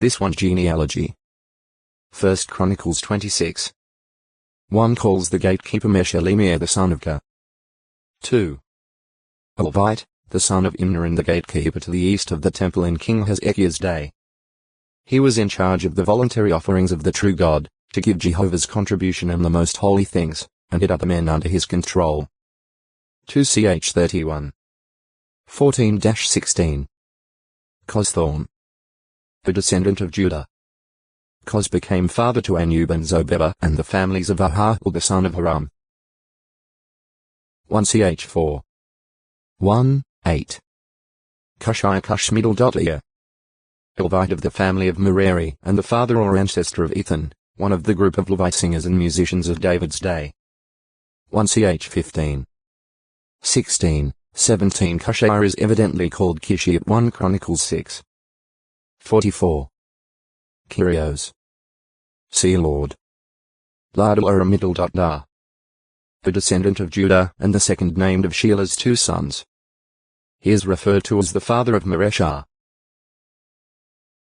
This one genealogy. 1 Chronicles 26. 1 calls the gatekeeper Meshelemia the son of Ka. 2. A Levite, the son of Imnah and the gatekeeper to the east of the temple in King Hezekiah's day. He was in charge of the voluntary offerings of the true God, to give Jehovah's contribution and the most holy things, and had other men under his control. 2 Ch 31. 14-16. Costhorn, a descendant of Judah. Cos became father to Anub and Zobeba and the families of Ahahul the son of Haram. 1 Ch 4. 1, 8. Cushai Cushmiddle.Ear, a Levite of the family of Merari and the father or ancestor of Ethan, one of the group of Levite singers and musicians of David's day. 1 Ch 15. 16, 17. Cushai is evidently called Kishi at 1 Chronicles 6. 44. Kyrios, Sea Lord. Ladoramiddle.Da, a descendant of Judah and the second named of Sheila's two sons. He is referred to as the father of Mareshah.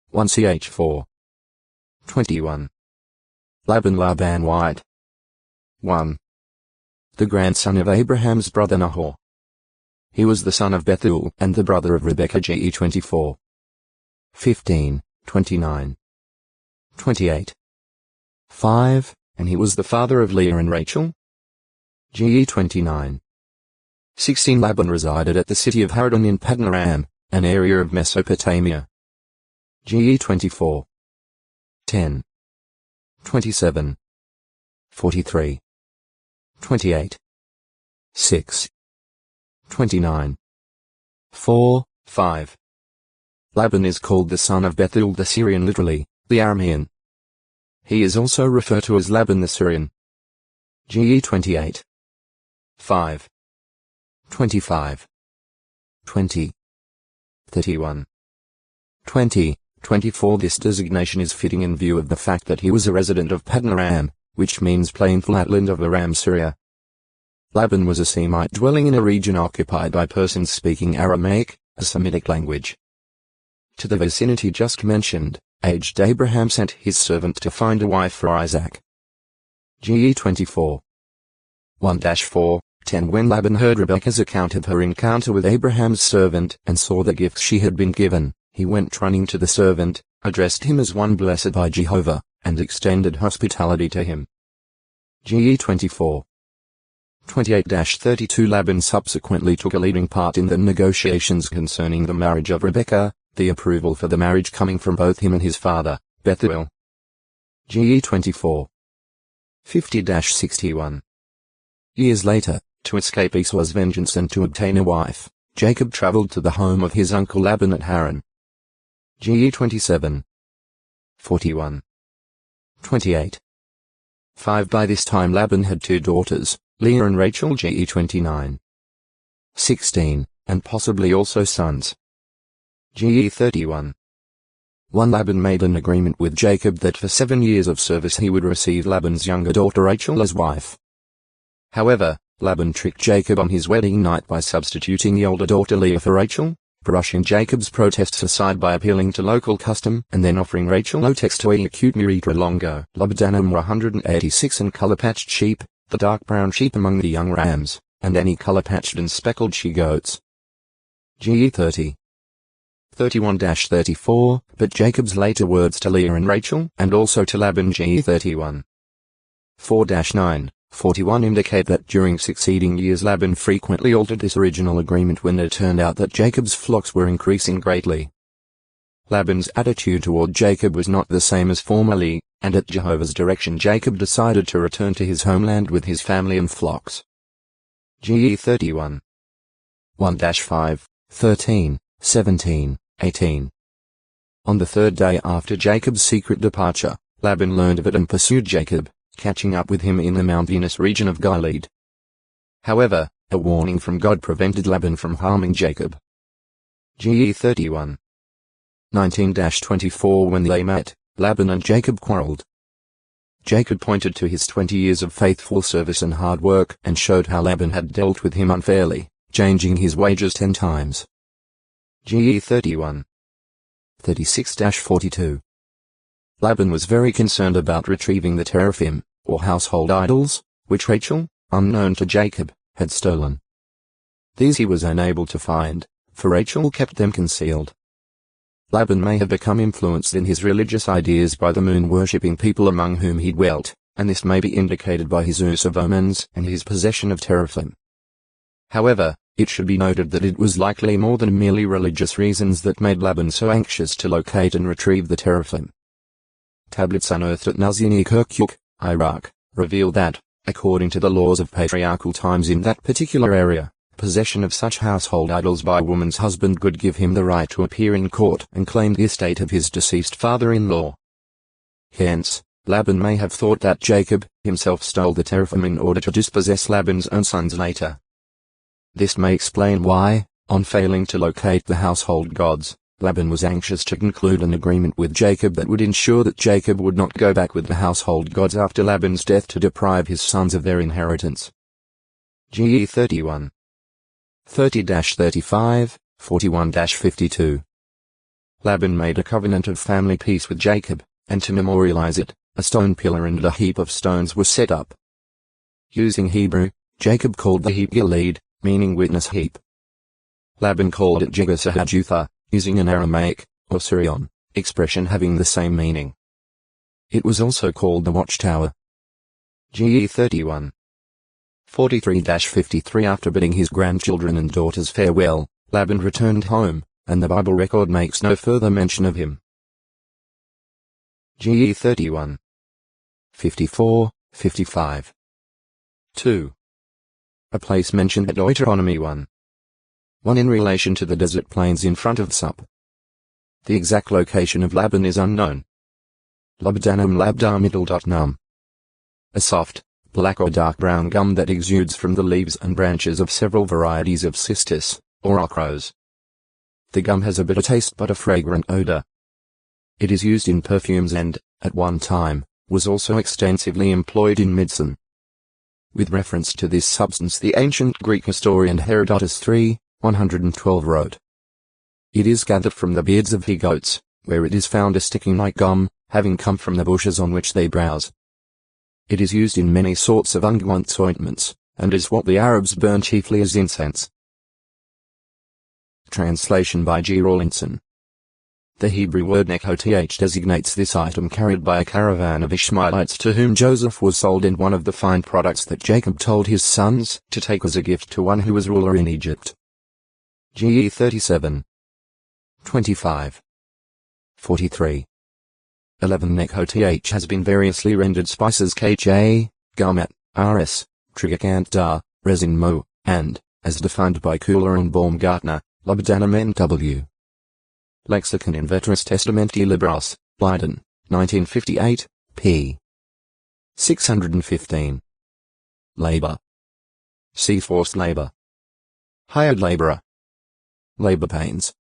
1 Ch 4. 21. Laban White. 1. The grandson of Abraham's brother Nahor. He was the son of Bethuel and the brother of Rebekah. Ge 24. 15, 29. 28. 5, and he was the father of Leah and Rachel. Ge 29. 16. Laban resided at the city of Haran in Padanaram, an area of Mesopotamia. Ge 24. 10. 27. 43. 28. 6. 29. 4, 5. Laban is called the son of Bethuel the Syrian, literally, the Aramean. He is also referred to as Laban the Syrian. Ge 28. 5. 25. 20. 31. 20. 24. This designation is fitting in view of the fact that he was a resident of Padanaram, which means plain flatland of Aram, Syria. Laban was a Semite dwelling in a region occupied by persons speaking Aramaic, a Semitic language. To the vicinity just mentioned, aged Abraham sent his servant to find a wife for Isaac. Ge 24. 1-4, 10. When Laban heard Rebekah's account of her encounter with Abraham's servant and saw the gifts she had been given, he went running to the servant, addressed him as one blessed by Jehovah, and extended hospitality to him. Ge 24. 28-32. Laban subsequently took a leading part in the negotiations concerning the marriage of Rebekah, the approval for the marriage coming from both him and his father, Bethuel. Ge 24. 50-61. Years later, to escape Esau's vengeance and to obtain a wife, Jacob traveled to the home of his uncle Laban at Haran. Ge 27. 41. 28. 5. By this time Laban had two daughters, Leah and Rachel. Ge 29. 16, and possibly also sons. Ge 31. 1. Laban made an agreement with Jacob that for 7 years of service he would receive Laban's younger daughter Rachel as wife. However, Laban tricked Jacob on his wedding night by substituting the older daughter Leah for Rachel, brushing Jacob's protests aside by appealing to local custom and then offering Rachel Otextoe acute Miritra longo, Lobdanum 186 and color-patched sheep, the dark brown sheep among the young rams, and any color-patched and speckled she-goats. Ge 30. 31-34, but Jacob's later words to Leah and Rachel, and also to Laban. Ge 31. 4-9, 41 indicate that during succeeding years Laban frequently altered this original agreement when it turned out that Jacob's flocks were increasing greatly. Laban's attitude toward Jacob was not the same as formerly, and at Jehovah's direction Jacob decided to return to his homeland with his family and flocks. Ge 31. 1-5, 13, 17, 18. On the third day after Jacob's secret departure, Laban learned of it and pursued Jacob, catching up with him in the mountainous region of Gilead. However, a warning from God prevented Laban from harming Jacob. Ge 31. 19-24. When they met, Laban and Jacob quarreled. Jacob pointed to his 20 years of faithful service and hard work and showed how Laban had dealt with him unfairly, changing his wages 10 times. Ge 31. 36-42. Laban was very concerned about retrieving the teraphim, or household idols, which Rachel, unknown to Jacob, had stolen. These he was unable to find, for Rachel kept them concealed. Laban may have become influenced in his religious ideas by the moon-worshipping people among whom he dwelt, and this may be indicated by his use of omens and his possession of teraphim. However, it should be noted that it was likely more than merely religious reasons that made Laban so anxious to locate and retrieve the teraphim. Tablets unearthed at Nuzini Kirkuk, Iraq, reveal that, according to the laws of patriarchal times in that particular area, possession of such household idols by a woman's husband could give him the right to appear in court and claim the estate of his deceased father-in-law. Hence, Laban may have thought that Jacob himself stole the teraphim in order to dispossess Laban's own sons later. This may explain why, on failing to locate the household gods, Laban was anxious to conclude an agreement with Jacob that would ensure that Jacob would not go back with the household gods after Laban's death to deprive his sons of their inheritance. GE 31. 30-35, 41-52. Laban made a covenant of family peace with Jacob, and to memorialize it, a stone pillar and a heap of stones were set up. Using Hebrew, Jacob called the heap Gilead, meaning witness heap. Laban called it Jegar-Sahadutha, using an Aramaic, or Syrian, expression having the same meaning. It was also called the watchtower. GE 31. 43-53. After bidding his grandchildren and daughters farewell, Laban returned home, and the Bible record makes no further mention of him. GE 31. 54-55. 2. A place mentioned at Deuteronomy 1. 1 in relation to the desert plains in front of Sup. The exact location of Laban is unknown. Labdanum labdar-middle.num. A soft, black or dark brown gum that exudes from the leaves and branches of several varieties of cistus, or acros. The gum has a bitter taste but a fragrant odor. It is used in perfumes and, at one time, was also extensively employed in medicine. With reference to this substance, the ancient Greek historian Herodotus 3:112 wrote, "It is gathered from the beards of he-goats, where it is found a sticking like gum, having come from the bushes on which they browse. It is used in many sorts of unguents ointments, and is what the Arabs burn chiefly as incense." Translation by G. Rawlinson. The Hebrew word nekhoth designates this item carried by a caravan of Ishmaelites to whom Joseph was sold, and one of the fine products that Jacob told his sons to take as a gift to one who was ruler in Egypt. GE 37. 25. 43. 11. Nekhoth has been variously rendered spices kj, garmet, rs, triggerkant dar, resin mo, and, as defined by Kuhler and Baumgartner, labdanum nw. Lexicon in Veteris Testamenti Libros, Leiden, 1958, p. 615. Labor. See forced labor. Hired laborer. Labor pains.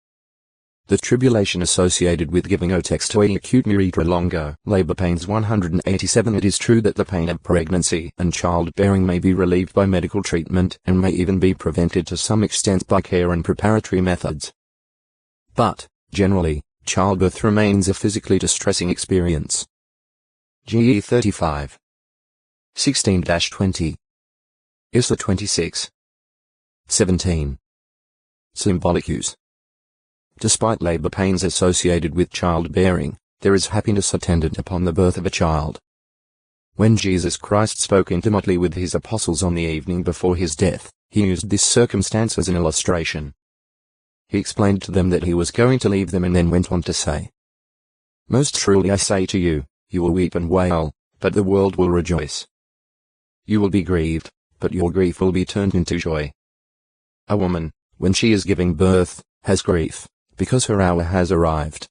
The tribulation associated with giving otex to a acute meritra longo, labor pains 187. It is true that the pain of pregnancy and childbearing may be relieved by medical treatment and may even be prevented to some extent by care and preparatory methods. But, generally, childbirth remains a physically distressing experience. GE 35. 16-20. ISA 26. 17. Symbolic use. Despite labor pains associated with childbearing, there is happiness attendant upon the birth of a child. When Jesus Christ spoke intimately with his apostles on the evening before his death, he used this circumstance as an illustration. He explained to them that he was going to leave them and then went on to say, "Most truly I say to you, you will weep and wail, but the world will rejoice. You will be grieved, but your grief will be turned into joy. A woman, when she is giving birth, has grief, because her hour has arrived.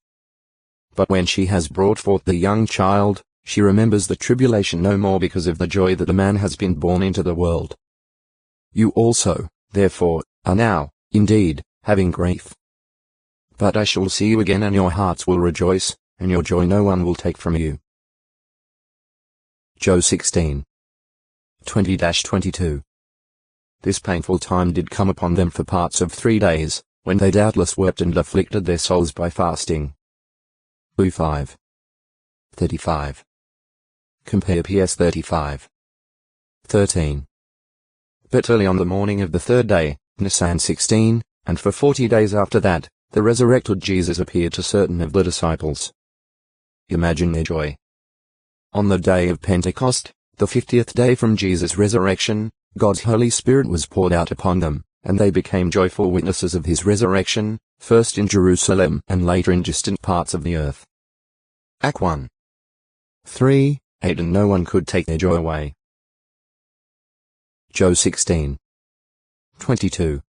But when she has brought forth the young child, she remembers the tribulation no more because of the joy that a man has been born into the world. You also, therefore, are now, indeed, having grief. But I shall see you again and your hearts will rejoice, and your joy no one will take from you." Job 16. 20-22. This painful time did come upon them for parts of 3 days, when they doubtless wept and afflicted their souls by fasting. 5. 35. Compare PS 35. 13. But early on the morning of the third day, Nisan 16, and for 40 days after that, the resurrected Jesus appeared to certain of the disciples. Imagine their joy. On the day of Pentecost, the 50th day from Jesus' resurrection, God's Holy Spirit was poured out upon them, and they became joyful witnesses of his resurrection, first in Jerusalem and later in distant parts of the earth. Act 1. 3, 8 And no one could take their joy away. Job 16. 22.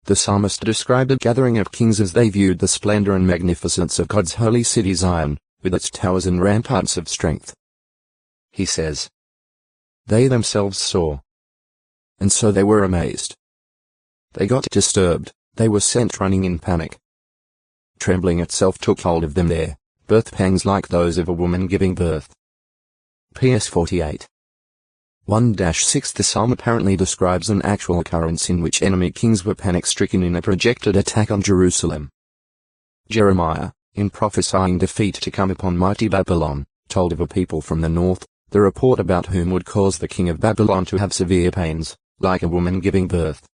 The psalmist described a gathering of kings as they viewed the splendor and magnificence of God's holy city Zion, with its towers and ramparts of strength. He says, they themselves saw, and so they were amazed. They got disturbed, they were sent running in panic. Trembling itself took hold of them there, birth pangs like those of a woman giving birth. PS 48. 1-6 The psalm apparently describes an actual occurrence in which enemy kings were panic-stricken in a projected attack on Jerusalem. Jeremiah, in prophesying defeat to come upon mighty Babylon, told of a people from the north, the report about whom would cause the king of Babylon to have severe pains, like a woman giving birth.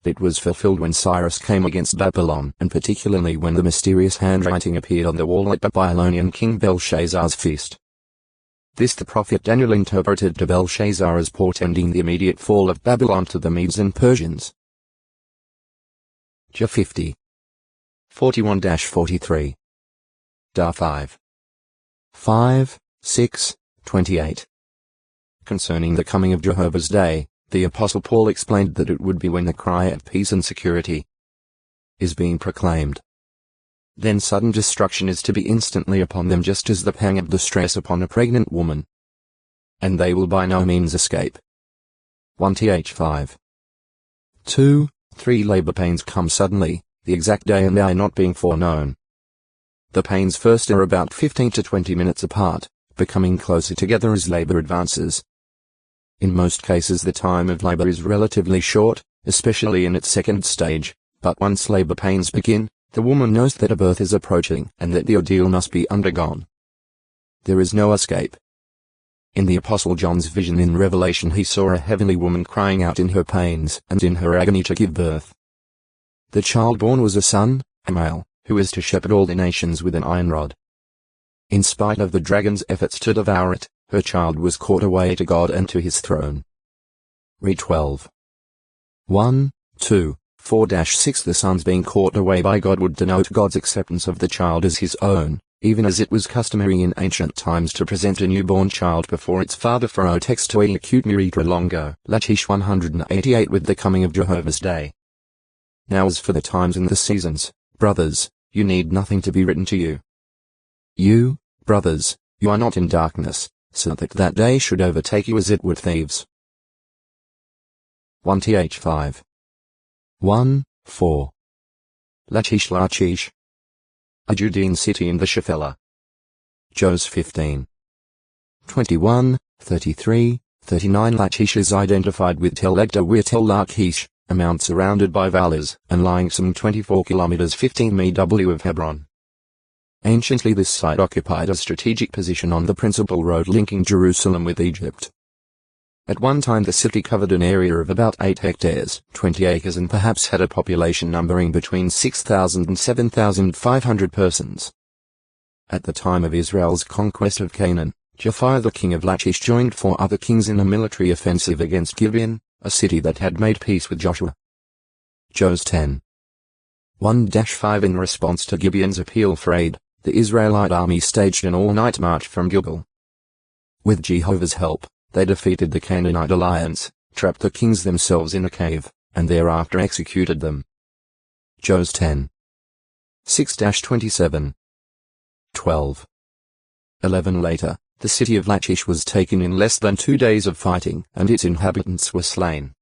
It was fulfilled when Cyrus came against Babylon, and particularly when the mysterious handwriting appeared on the wall at Babylonian king Belshazzar's feast. This the prophet Daniel interpreted to Belshazzar as portending the immediate fall of Babylon to the Medes and Persians. J 50. 41-43. Da 5. 5, 6, 28. Concerning the coming of Jehovah's day, the Apostle Paul explained that it would be when the cry of peace and security is being proclaimed. Then sudden destruction is to be instantly upon them, just as the pang of distress upon a pregnant woman. And they will by no means escape. 1th 5. 2, 3 Labor pains come suddenly, the exact day and hour not being foreknown. The pains first are about 15 to 20 minutes apart, becoming closer together as labor advances. In most cases the time of labor is relatively short, especially in its second stage, but once labor pains begin, the woman knows that a birth is approaching and that the ordeal must be undergone. There is no escape. In the Apostle John's vision in Revelation he saw a heavenly woman crying out in her pains and in her agony to give birth. The child born was a son, a male, who is to shepherd all the nations with an iron rod. In spite of the dragon's efforts to devour it, her child was caught away to God and to his throne. Read 12. 1, 2, 4-6 The son's being caught away by God would denote God's acceptance of the child as his own, even as it was customary in ancient times to present a newborn child before its father for o textoi acute miritra longo. Lachish 188 With the coming of Jehovah's day. Now as for the times and the seasons, brothers, you need nothing to be written to you. You, brothers, you are not in darkness, so that that day should overtake you as it would thieves. 1th 5. 1, 4. Lachish, a Judean city in the Shephelah. Jos 15. 21, 33, 39 Lachish is identified with Tel Egdawir Tel Lachish, a mount surrounded by valleys, and lying some 24 kilometers 15 MW of Hebron. Anciently this site occupied a strategic position on the principal road linking Jerusalem with Egypt. At one time the city covered an area of about 8 hectares, 20 acres and perhaps had a population numbering between 6,000 and 7,500 persons. At the time of Israel's conquest of Canaan, Jephthah the king of Lachish joined 4 other kings in a military offensive against Gibeon, a city that had made peace with Joshua. Jos 10. 1-5 In response to Gibeon's appeal for aid, the Israelite army staged an all-night march from Gilgal. With Jehovah's help, they defeated the Canaanite alliance, trapped the kings themselves in a cave, and thereafter executed them. Jos 10. 6-27. 12. 11 Later, the city of Lachish was taken in less than 2 days of fighting, and its inhabitants were slain.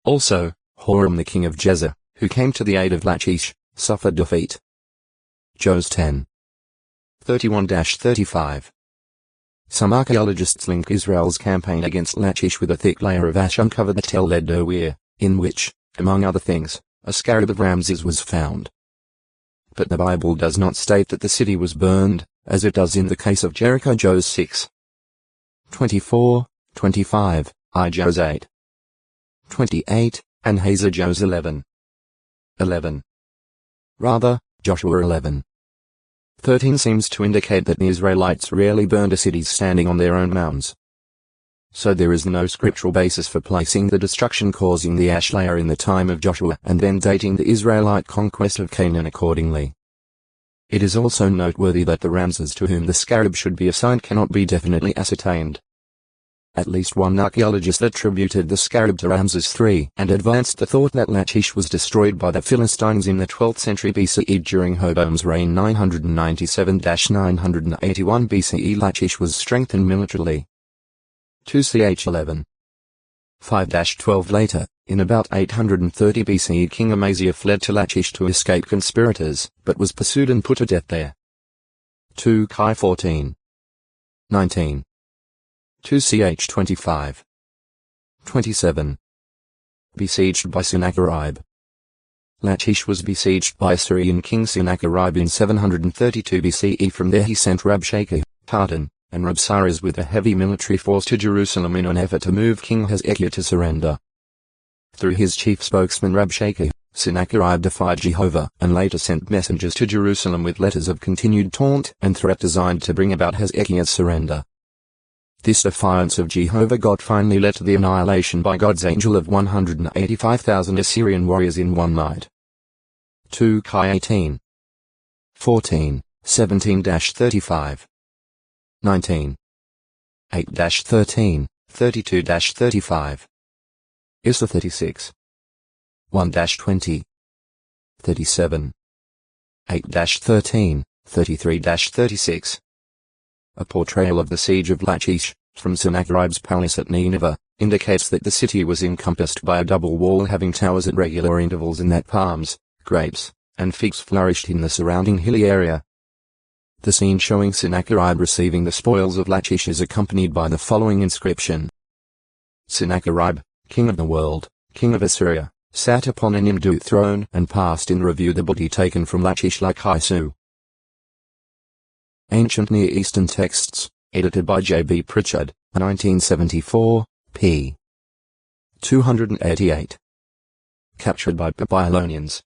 Also, Horam the king of Gezer, who came to the aid of Lachish, suffered defeat. Jos 10. 31-35. Some archaeologists link Israel's campaign against Lachish with a thick layer of ash uncovered at Tel Egdawir, in which, among other things, a scarab of Ramses was found. But the Bible does not state that the city was burned, as it does in the case of Jericho Joes 6. 24, 25, I Joes 8. 28, and Hazor Joes 11. 11. Rather, Joshua 11. 13 seems to indicate that the Israelites rarely burned a city standing on their own mounds. So there is no scriptural basis for placing the destruction causing the ash layer in the time of Joshua and then dating the Israelite conquest of Canaan accordingly. It is also noteworthy that the Ramses to whom the scarab should be assigned cannot be definitely ascertained. At least one archaeologist attributed the scarab to Ramses III and advanced the thought that Lachish was destroyed by the Philistines in the 12th century BCE during Hoboam's reign 997-981 BCE. Lachish was strengthened militarily. 2 ch 11. 5-12 later, in about 830 BCE, King Amaziah fled to Lachish to escape conspirators, but was pursued and put to death there. 2 Chi 14. 19. 2 ch 25. 27. Besieged by Sennacherib. Lachish was besieged by Assyrian king Sennacherib in 732 BCE. From there he sent Rabshakeh, Tartan, and Rabsaris with a heavy military force to Jerusalem in an effort to move King Hezekiah to surrender. Through his chief spokesman Rabshakeh, Sennacherib defied Jehovah and later sent messengers to Jerusalem with letters of continued taunt and threat designed to bring about Hezekiah's surrender. This defiance of Jehovah God finally led to the annihilation by God's angel of 185,000 Assyrian warriors in one night. 2 Chi 18. 14, 17-35. 19. 8-13, 32-35. Issa 36. 1-20. 37. 8-13, 33-36. A portrayal of the siege of Lachish, from Sennacherib's palace at Nineveh, indicates that the city was encompassed by a double wall having towers at regular intervals and that palms, grapes, and figs flourished in the surrounding hilly area. The scene showing Sennacherib receiving the spoils of Lachish is accompanied by the following inscription. Sennacherib, king of the world, king of Assyria, sat upon an Imdu throne and passed in review the booty taken from Lachish like Hisu. Ancient Near Eastern Texts, edited by J. B. Pritchard, 1974, p. 288. Captured by Babylonians.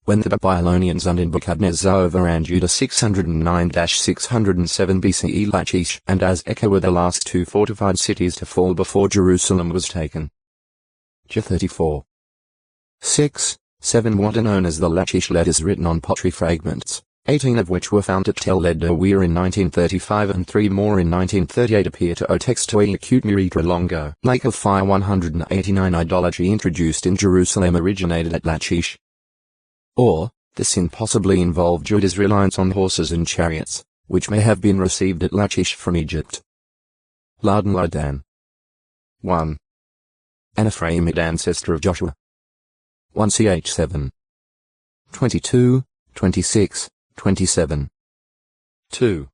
When the Babylonians under Nebuchadnezzar overran Judah 609-607 BCE, Lachish and Azekah were the last two fortified cities to fall before Jerusalem was taken. J 34. 6, 7 What are known as the Lachish letters written on pottery fragments, 18 of which were found at Tel Ed-Dawir in 1935 and 3 more in 1938 appear to owe text to a acute Miritra Longo. Lake of Fire 189 Idolatry introduced in Jerusalem originated at Lachish. Or, the sin possibly involved Judah's reliance on horses and chariots, which may have been received at Lachish from Egypt. Ladan Ladan. 1. An Ephraimite ancestor of Joshua. 1 ch 7. 22, 26, 27. 2.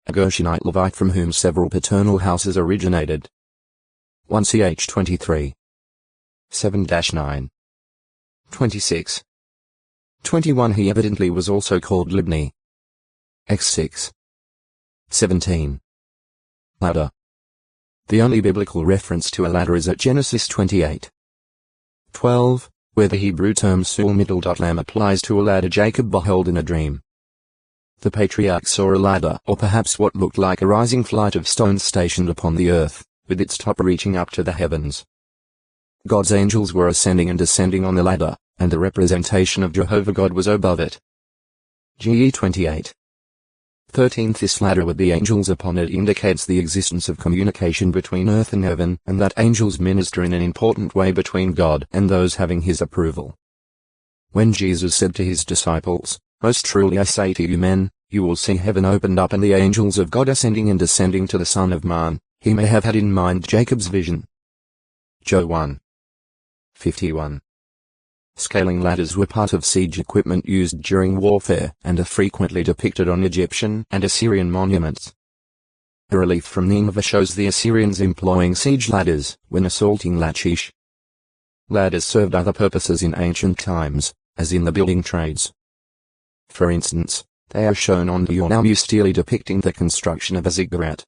A Gershonite Levite from whom several paternal houses originated. 1 ch 23. 7-9. 26. 21 He evidently was also called Libni. X 6. 17. Ladder. The only biblical reference to a ladder is at Genesis 28. 12, where the Hebrew term sul middle.lam applies to a ladder Jacob beheld in a dream. The patriarch saw a ladder, or perhaps what looked like a rising flight of stones stationed upon the earth, with its top reaching up to the heavens. God's angels were ascending and descending on the ladder, and the representation of Jehovah God was above it. GE 28. 13th This ladder with the angels upon it indicates the existence of communication between earth and heaven, and that angels minister in an important way between God and those having his approval. When Jesus said to his disciples, "Most truly I say to you men, you will see heaven opened up and the angels of God ascending and descending to the Son of Man," he may have had in mind Jacob's vision. Job 1. 51. Scaling ladders were part of siege equipment used during warfare and are frequently depicted on Egyptian and Assyrian monuments. A relief from Nineveh shows the Assyrians employing siege ladders when assaulting Lachish. Ladders served other purposes in ancient times, as in the building trades. For instance, They are shown on the ornamu stele depicting the construction of a ziggurat.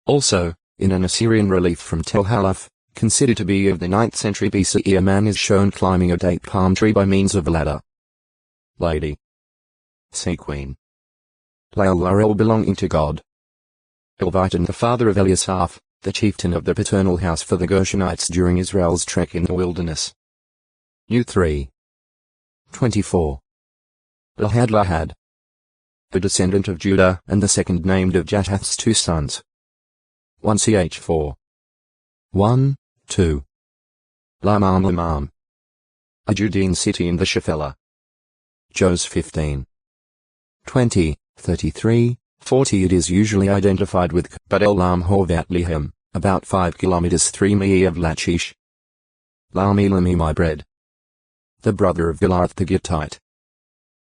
Also, in an Assyrian relief from Tel Halaf, considered to be of the 9th century BCE, a man is shown climbing a date palm tree by means of a ladder. Lady. Sea Queen. Lael belonging to God. Elvitan, the father of Eliasaph, the chieftain of the paternal house for the Gershonites during Israel's trek in the wilderness. U3. 24. Lahad. The descendant of Judah and the second named of Jatath's two sons. 1 ch 4. 1, 2. Lamam. A Judean city in the Shephelah. Jos 15. 20, 33, 40. It is usually identified with Kabad el-Lam Horvat Lihem, about 5 kilometers 3 mi of Lachish. Lami my bread. The brother of Goliath the Gittite.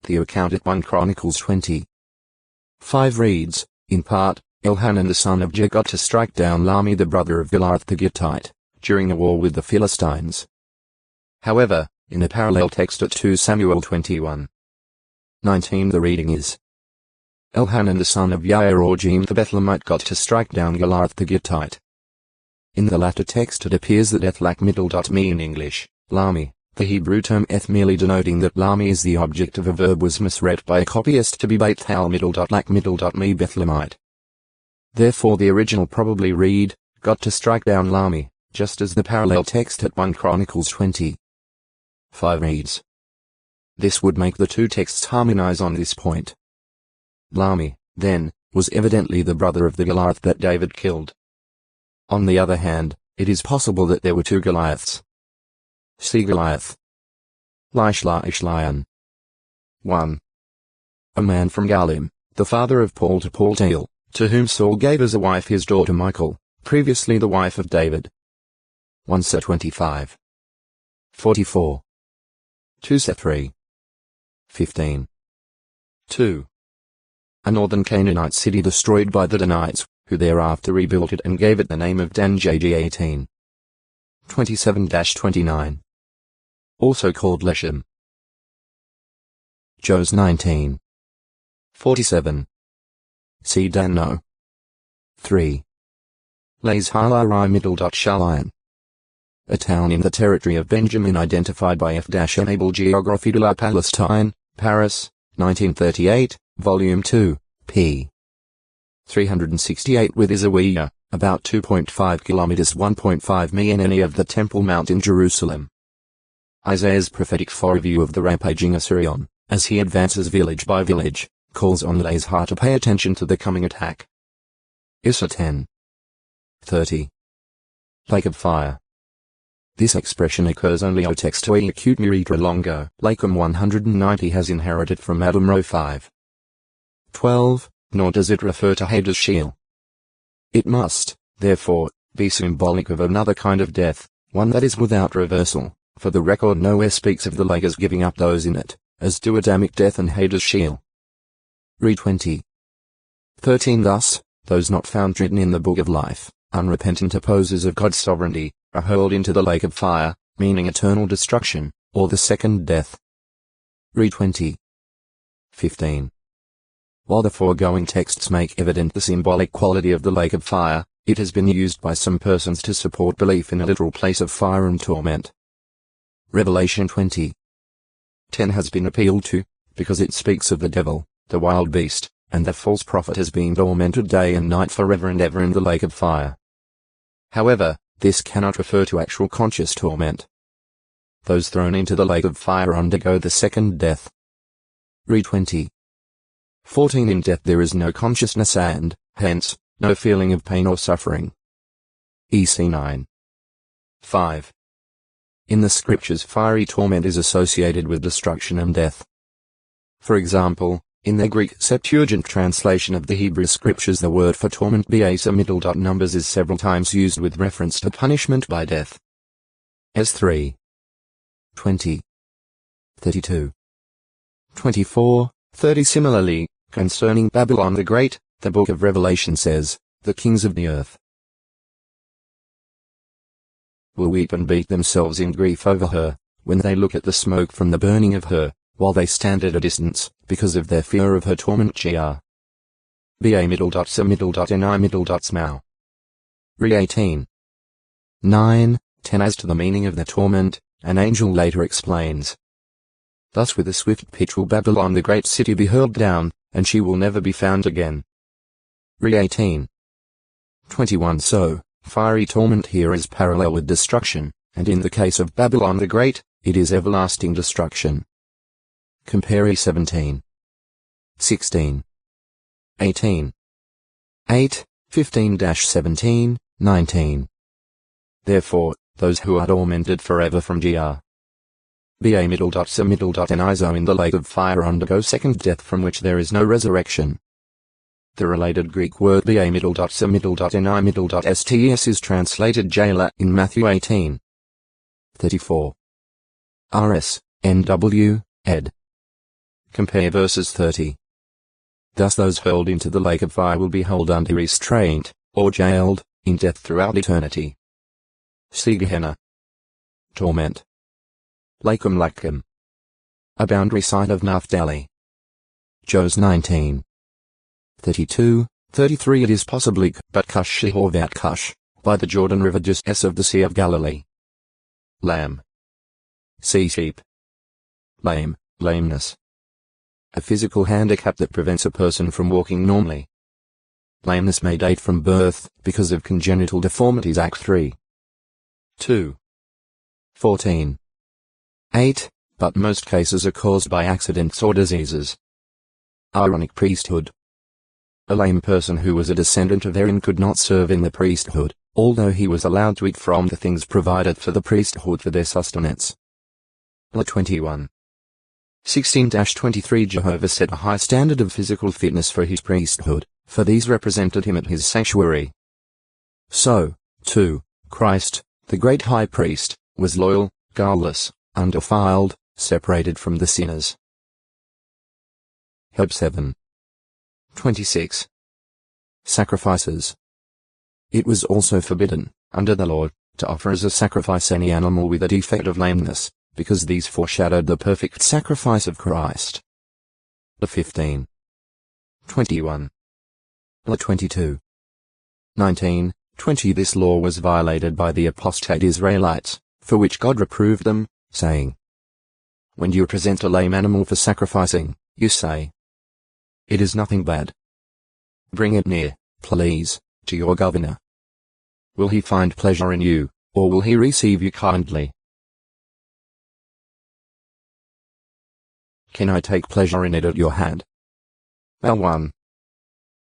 The account at 1 Chronicles 20. 5 reads, in part, Elhanan the son of Jeg got to strike down Lami the brother of Goliath the Gittite, during a war with the Philistines. However, in a parallel text at 2 Samuel 21. 19 the reading is, Elhanan the son of Yair the Bethlehemite got to strike down Goliath the Gittite. In the latter text it appears that eth-me in English, Lami, the Hebrew term eth merely denoting that Lami is the object of a verb, was misread by a copyist to be Beit-Thal-me Bethlehemite. Therefore the original probably read, got to strike down Lami, just as the parallel text at 1 Chronicles 20. 5 reads. This would make the two texts harmonize on this point. Lami, then, was evidently the brother of the Goliath that David killed. On the other hand, it is possible that there were two Goliaths. See Goliath. Lishlion. 1. A man from Galim, the father of Paul to Paltiel, to whom Saul gave as a wife his daughter Michal, previously the wife of David. 1 Sa 25. 44. 2 Sa 3. 15. 2. A northern Canaanite city destroyed by the Danites, who thereafter rebuilt it and gave it the name of Dan JG 18. 27-29. Also called Leshem. Jos 19. 47. See Dan No. 3. Lays Halarai Shalion. A town in the territory of Benjamin identified by F-Enable Geography de la Palestine, Paris, 1938, Volume 2, p. 368 with Izawiya, about 2.5 kilometers 1.5 mi of the Temple Mount in Jerusalem. Isaiah's prophetic foreview of the rampaging Assyrian, as he advances village by village, calls on Leizha to pay attention to the coming attack. Issa 10. 30. Lake of Fire. This expression occurs only o text to a acute muritra longo. Lakem 190 has inherited from Adam Row 5. 12, nor does it refer to Hada's Sheol. It must, therefore, be symbolic of another kind of death, one that is without reversal, for the record nowhere speaks of the lake as giving up those in it, as do Adamic death and Hada's Sheol. Re 20. 13 Thus, those not found written in the Book of Life, unrepentant opposers of God's sovereignty, are hurled into the lake of fire, meaning eternal destruction, or the second death. Re 20. 15. While the foregoing texts make evident the symbolic quality of the lake of fire, it has been used by some persons to support belief in a literal place of fire and torment. Revelation 20. 10 has been appealed to, because it speaks of the devil, the wild beast, and the false prophet as being tormented day and night forever and ever in the lake of fire. However, this cannot refer to actual conscious torment. Those thrown into the lake of fire undergo the second death. Re 20. 14 In death there is no consciousness and, hence, no feeling of pain or suffering. EC 9. 5. In the scriptures fiery torment is associated with destruction and death. For example, in the Greek Septuagint translation of the Hebrew scriptures the word for torment numbers is several times used with reference to punishment by death. As 3. 20. 32. 24, 30 Similarly, concerning Babylon the Great, the Book of Revelation says, the kings of the earth will weep and beat themselves in grief over her, when they look at the smoke from the burning of her, while they stand at a distance, because of their fear of her torment. Gr. Ba middle dot sa middle dot ni middle dot smau. Re 18. 9, 10. As to the meaning of the torment, an angel later explains. Thus with a swift pitch will Babylon the great city be hurled down, and she will never be found again. Re 18. 21. So, fiery torment here is parallel with destruction, and in the case of Babylon the Great, it is everlasting destruction. Compare E 17. 16. 18. 8, 15-17, 19. Therefore, those who are tormented forever from Gr. Ba middle dot sa middle dot nizo in the lake of fire undergo second death from which there is no resurrection. The related Greek word Ba middle dot sa middle dot ni middle dot sts is translated jailer in Matthew 18. 34. Rs. Nw. ed. Compare verses 30. Thus those hurled into the lake of fire will be held under restraint, or jailed, in death throughout eternity. See Gehenna. Torment. Lakum Lakum. A boundary site of Naphtali. Jos 19. 32, 33. It is possibly but Cush Shihorvat Cush, by the Jordan River just east of the Sea of Galilee. Lamb. See sheep. Lame, lameness. A physical handicap that prevents a person from walking normally. Lameness may date from birth, because of congenital deformities. Act 3. 2. 14. 8, but most cases are caused by accidents or diseases. Aaronic priesthood. A lame person who was a descendant of Aaron could not serve in the priesthood, although he was allowed to eat from the things provided for the priesthood for their sustenance. La 21. 16-23. Jehovah set a high standard of physical fitness for his priesthood, for these represented him at his sanctuary. So, too, Christ, the great high priest, was loyal, guileless, undefiled, separated from the sinners. Job 7. 26. Sacrifices. It was also forbidden, under the law, to offer as a sacrifice any animal with a defect of lameness, because these foreshadowed the perfect sacrifice of Christ. La 15. 21. La 22. 19, 20. This law was violated by the apostate Israelites, for which God reproved them, saying, when you present a lame animal for sacrificing, you say, it is nothing bad. Bring it near, please, to your governor. Will he find pleasure in you, or will he receive you kindly? Can I take pleasure in it at your hand? L1.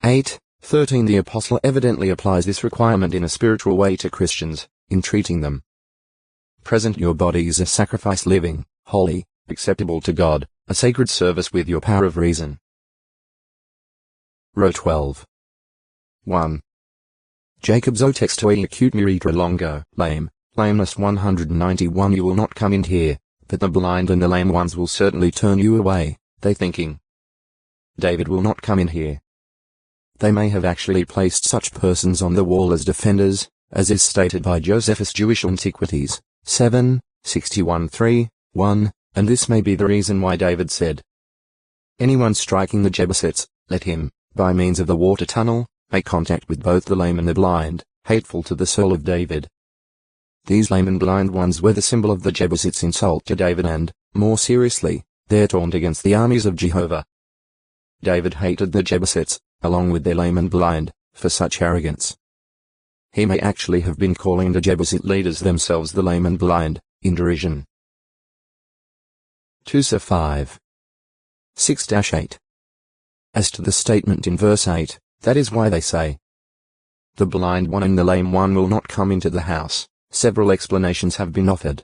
8, 13. The apostle evidently applies this requirement in a spiritual way to Christians, entreating them. Present your bodies as sacrifice living, holy, acceptable to God, a sacred service with your power of reason. Row 12. 1. Jacob's O textoi acute muritra longo, lame, lameness 191. You will not come in here, but the blind and the lame ones will certainly turn you away, they thinking. David will not come in here. They may have actually placed such persons on the wall as defenders, as is stated by Josephus Jewish Antiquities, 7, 61-3, 1, and this may be the reason why David said, anyone striking the Jebusites, let him, by means of the water tunnel, make contact with both the lame and the blind, hateful to the soul of David. These lame and blind ones were the symbol of the Jebusites' insult to David and, more seriously, their taunt against the armies of Jehovah. David hated the Jebusites, along with their lame and blind, for such arrogance. He may actually have been calling the Jebusite leaders themselves the lame and blind, in derision. 2 Sir 5. 6-8. As to the statement in verse 8, that is why they say, the blind one and the lame one will not come into the house. Several explanations have been offered.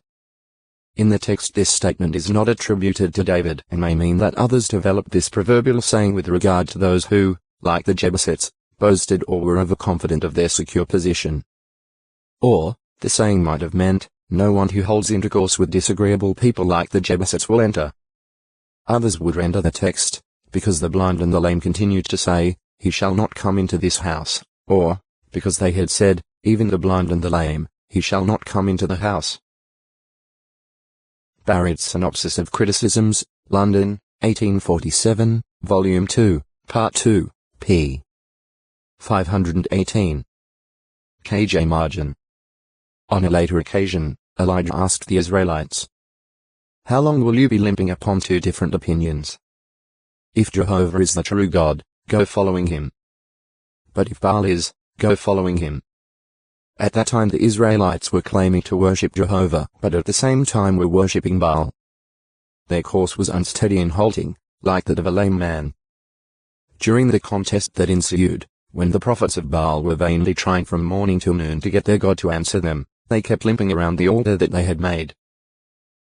In the text this statement is not attributed to David and may mean that others developed this proverbial saying with regard to those who, like the Jebusites, boasted or were overconfident of their secure position. Or, the saying might have meant, no one who holds intercourse with disagreeable people like the Jebusites will enter. Others would render the text, because the blind and the lame continued to say, he shall not come into this house, or, because they had said, even the blind and the lame, he shall not come into the house. Barrett's synopsis of criticisms, London, 1847, Volume 2, Part 2, p. 518. KJ margin. On a later occasion, Elijah asked the Israelites, "How long will you be limping upon two different opinions? If Jehovah is the true God, go following him. But if Baal is, go following him." At that time the Israelites were claiming to worship Jehovah, but at the same time were worshipping Baal. Their course was unsteady and halting, like that of a lame man. During the contest that ensued, when the prophets of Baal were vainly trying from morning till noon to get their God to answer them, they kept limping around the altar that they had made.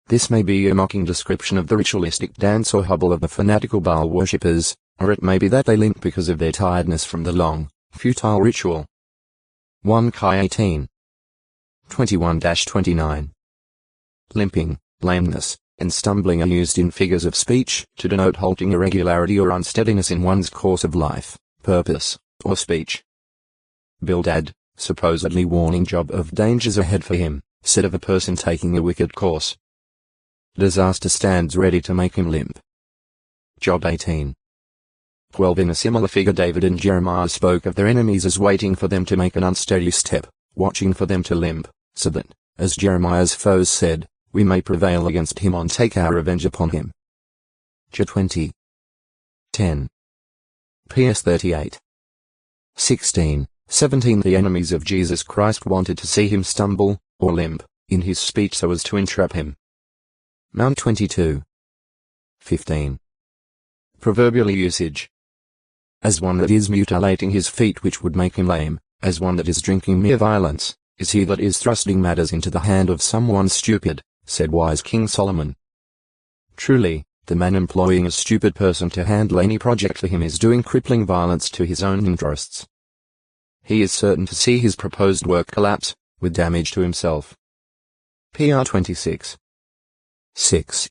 This may be a mocking description of the ritualistic dance or hobble of the fanatical Baal worshippers, or it may be that they limp because of their tiredness from the long, futile ritual. 1 Kai 18. 21-29. Limping, lameness, and stumbling are used in figures of speech to denote halting irregularity or unsteadiness in one's course of life, purpose, or speech. Bildad, supposedly warning Job of dangers ahead for him, said of a person taking a wicked course, "Disaster stands ready to make him limp." Job 18. 12. In a similar figure David and Jeremiah spoke of their enemies as waiting for them to make an unsteady step, watching for them to limp, so that, as Jeremiah's foes said, we may prevail against him and take our revenge upon him. Job 20. 10. PS 38. 16, 17. The enemies of Jesus Christ wanted to see him stumble, or limp, in his speech so as to entrap him. Mount 22. 15. Proverbial usage. As one that is mutilating his feet which would make him lame, as one that is drinking mere violence, is he that is thrusting matters into the hand of someone stupid, said wise King Solomon. Truly, the man employing a stupid person to handle any project for him is doing crippling violence to his own interests. He is certain to see his proposed work collapse, with damage to himself. PR 26. 6.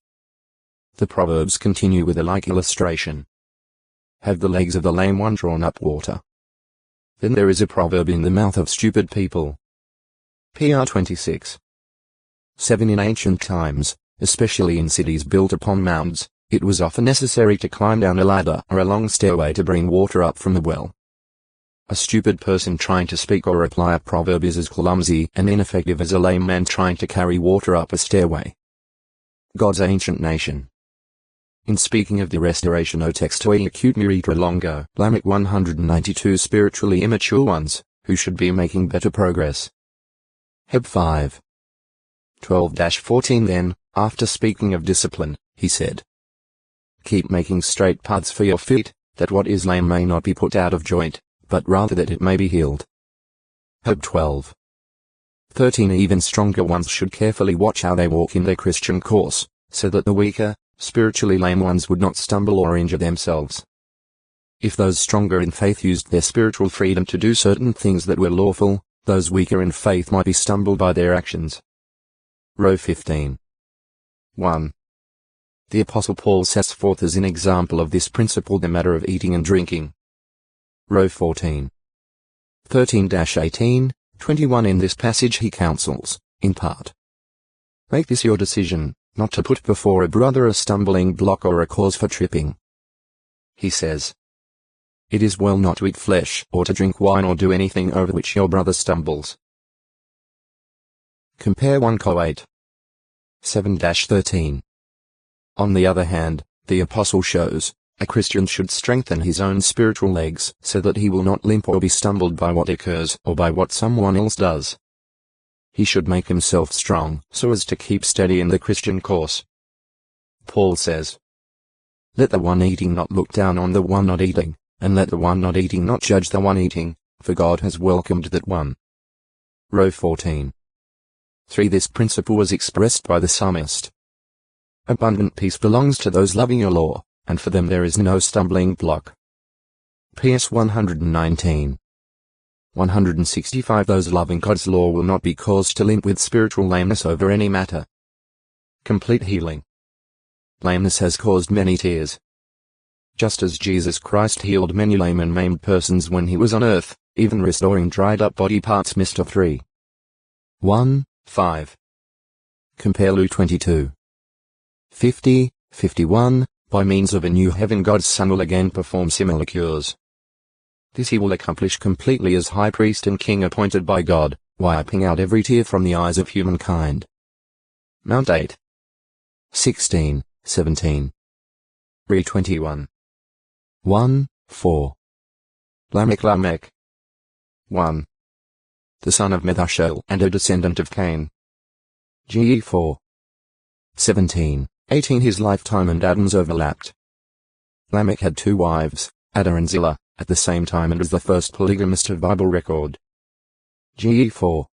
The Proverbs continue with a like illustration. Have the legs of the lame one drawn up water? Then there is a proverb in the mouth of stupid people. PR 26. 7. In ancient times, especially in cities built upon mounds, it was often necessary to climb down a ladder or a long stairway to bring water up from the well. A stupid person trying to speak or apply a proverb is as clumsy and ineffective as a lame man trying to carry water up a stairway. God's ancient nation. In speaking of the restoration o textoi acute miritra longo, Lamech 192 spiritually immature ones, who should be making better progress. Heb 5. 12-14. Then, after speaking of discipline, he said, "Keep making straight paths for your feet, that what is lame may not be put out of joint, but rather that it may be healed." Heb 12. 13. Even stronger ones should carefully watch how they walk in their Christian course, so that the weaker, spiritually lame ones would not stumble or injure themselves. If those stronger in faith used their spiritual freedom to do certain things that were lawful, those weaker in faith might be stumbled by their actions. Row 15. 1. The Apostle Paul sets forth as an example of this principle the matter of eating and drinking. Row 14. 13-18, 21. In this passage he counsels, in part, make this your decision, not to put before a brother a stumbling block or a cause for tripping. He says, it is well not to eat flesh or to drink wine or do anything over which your brother stumbles. Compare 1 Co 8. 7-13. On the other hand, the Apostle shows, a Christian should strengthen his own spiritual legs so that he will not limp or be stumbled by what occurs or by what someone else does. He should make himself strong so as to keep steady in the Christian course. Paul says, let the one eating not look down on the one not eating, and let the one not eating not judge the one eating, for God has welcomed that one. Row 14. 3. This principle was expressed by the psalmist. Abundant peace belongs to those loving your law, and for them there is no stumbling block. PS 119. 165. Those loving God's law will not be caused to limp with spiritual lameness over any matter. Complete healing. Lameness has caused many tears. Just as Jesus Christ healed many lame and maimed persons when he was on earth, even restoring dried up body parts. Mr. 3. 1, 5. Compare Luke 22. 50, 51, by means of a new heaven God's Son will again perform similar cures. This he will accomplish completely as high priest and king appointed by God, wiping out every tear from the eyes of humankind. Mount 8. 16, 17. Re 21. 1, 4. Lamech. 1. The son of Methuselah and a descendant of Cain. Ge 4. 17, 18. His lifetime and Adam's overlapped. Lamech had 2 wives, Ada and Zillah, at the same time and was the first polygamist of Bible record. Ge 4.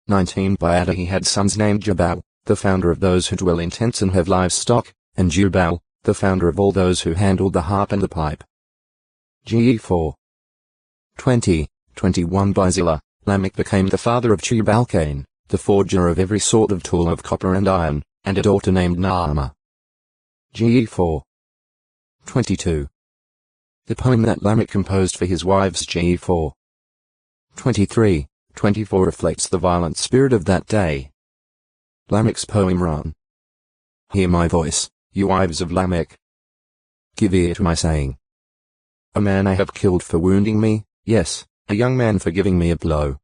19. By Ada he had sons named Jubal, the founder of those who dwell in tents and have livestock, and Jubal, the founder of all those who handled the harp and the pipe. Ge 4. 20, 21. By Zillah, Lamech became the father of Tubal-Cain, the forger of every sort of tool of copper and iron, and a daughter named Naamah. Ge 4. 22. The poem that Lamech composed for his wives. Ge 4. 23, 24 reflects the violent spirit of that day. Lamech's poem run. Hear my voice, you wives of Lamech. Give ear to my saying. A man I have killed for wounding me, yes, a young man for giving me a blow.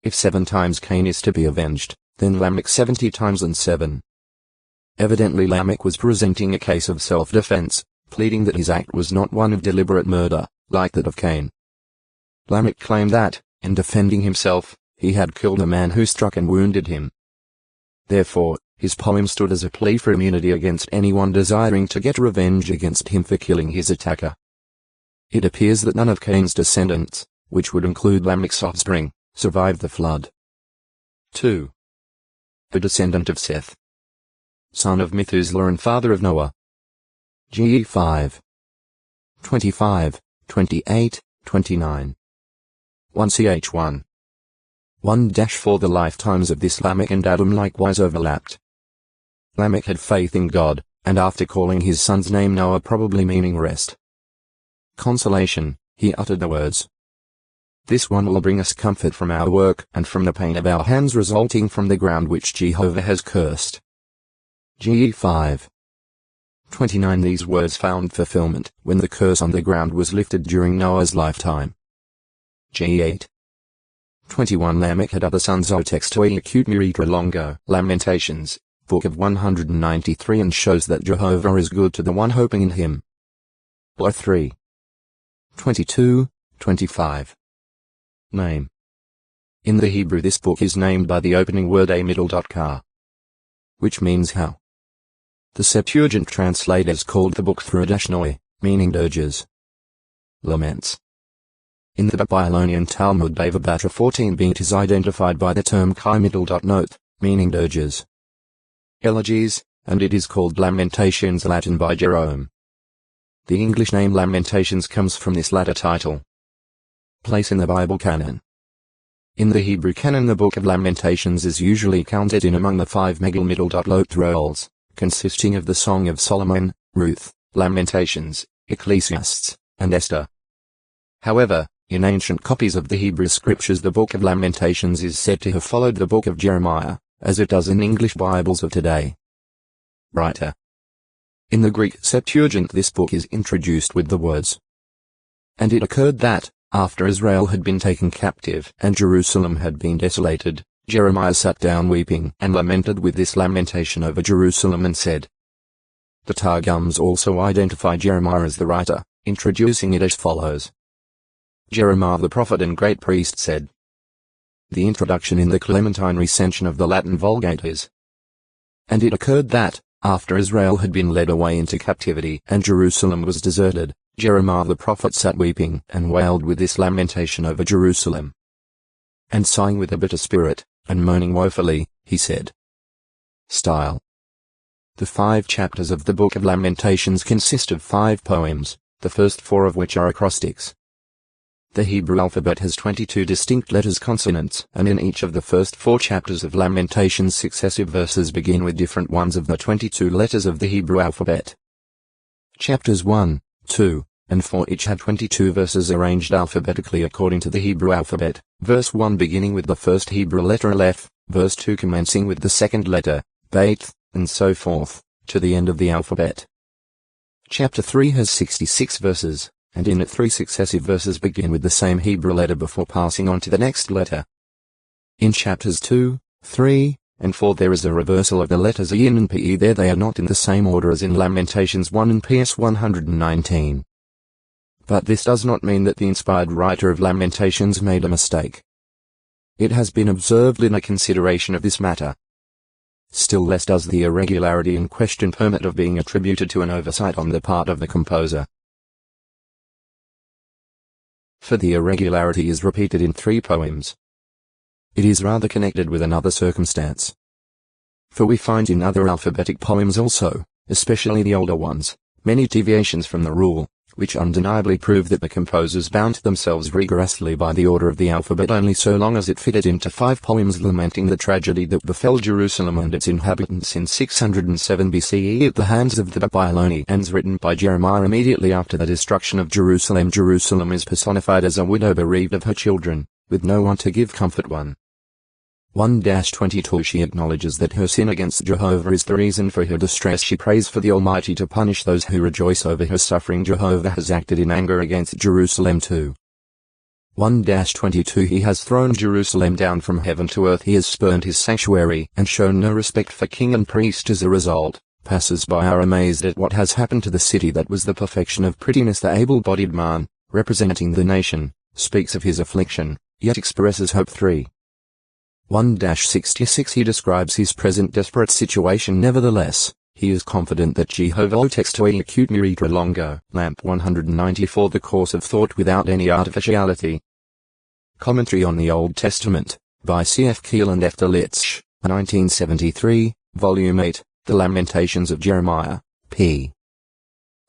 If 7 times Cain is to be avenged, then Lamech 70 times and 7. Evidently Lamech was presenting a case of self-defense, pleading that his act was not one of deliberate murder, like that of Cain. Lamech claimed that, in defending himself, he had killed a man who struck and wounded him. Therefore, his poem stood as a plea for immunity against anyone desiring to get revenge against him for killing his attacker. It appears that none of Cain's descendants, which would include Lamech's offspring, survived the flood. 2. The descendant of Seth, son of Methuselah and father of Noah. Ge 5. 25, 28, 29. 1 ch 1. 1-4. The lifetimes of this Lamech and Adam likewise overlapped. Lamech had faith in God, and after calling his son's name Noah, probably meaning rest, consolation, he uttered the words, "This one will bring us comfort from our work and from the pain of our hands resulting from the ground which Jehovah has cursed." Ge 5. 29. These words found fulfillment when the curse on the ground was lifted during Noah's lifetime. Ge 8. 21. Lamech had other sons. O text to acute miritra longo. Lamentations, book of 193, and shows that Jehovah is good to the one hoping in him. Or 3. 22, 25. Name. In the Hebrew this book is named by the opening word a middle ka, which means how. The Septuagint translators called the book Throdashnoi, meaning dirges. Laments. In the Babylonian Talmud Bava Batra 14b it is identified by the term chi middle note, meaning dirges. Elegies, and it is called Lamentations Latin by Jerome. The English name Lamentations comes from this latter title. Place in the Bible canon. In the Hebrew canon the Book of Lamentations is usually counted in among the 5 middle lot rolls, consisting of the Song of Solomon, Ruth, Lamentations, Ecclesiastes, and Esther. However, in ancient copies of the Hebrew scriptures the Book of Lamentations is said to have followed the Book of Jeremiah, as it does in English Bibles of today. Writer. In the Greek Septuagint this book is introduced with the words, "And it occurred that, after Israel had been taken captive and Jerusalem had been desolated, Jeremiah sat down weeping and lamented with this lamentation over Jerusalem and said." The Targums also identify Jeremiah as the writer, introducing it as follows. Jeremiah the prophet and great priest said. The introduction in the Clementine recension of the Latin Vulgate is, "And it occurred that, after Israel had been led away into captivity and Jerusalem was deserted, Jeremiah the prophet sat weeping and wailed with this lamentation over Jerusalem. And sighing with a bitter spirit, and moaning woefully, he said." Style. The 5 chapters of the Book of Lamentations consist of 5 poems, the first 4 of which are acrostics. The Hebrew alphabet has 22 distinct letters consonants, and in each of the first 4 chapters of Lamentations successive verses begin with different ones of the 22 letters of the Hebrew alphabet. Chapters 1, 2, and 4 each have 22 verses arranged alphabetically according to the Hebrew alphabet, verse 1 beginning with the first Hebrew letter Aleph, verse 2 commencing with the second letter, Beit, and so forth. to the end of the alphabet. Chapter 3 has 66 verses, and in it 3 successive verses begin with the same Hebrew letter before passing on to the next letter. In chapters 2, 3, and 4 there is a reversal of the letters E and PE. There they are not in the same order as in Lamentations 1 and PS 119. But this does not mean that the inspired writer of Lamentations made a mistake. It has been observed in a consideration of this matter. Still less does the irregularity in question permit of being attributed to an oversight on the part of the composer. For the irregularity is repeated in 3 poems. It is rather connected with another circumstance. For we find in other alphabetic poems also, especially the older ones, many deviations from the rule, which undeniably prove that the composers bound themselves rigorously by the order of the alphabet only so long as it fitted into 5 poems lamenting the tragedy that befell Jerusalem and its inhabitants in 607 BCE at the hands of the Babylonians, written by Jeremiah immediately after the destruction of Jerusalem. Jerusalem is personified as a widow bereaved of her children, with no one to give comfort. 1-22 She acknowledges that her sin against Jehovah is the reason for her distress. She prays for the Almighty to punish those who rejoice over her suffering. Jehovah has acted in anger against Jerusalem too. 1-22 He has thrown Jerusalem down from heaven to earth. He has spurned his sanctuary and shown no respect for king and priest. As a result, passers-by are amazed at what has happened to the city that was the perfection of prettiness. The able-bodied man, representing the nation, speaks of his affliction, yet expresses hope. 1-66 He describes his present desperate situation. Nevertheless, he is confident that Jehovah textoi acute miritra longo. Lamp 194 The course of thought without any artificiality. Commentary on the Old Testament, by C.F. Keel and F. Delitzsch, 1973, Volume 8, The Lamentations of Jeremiah, p.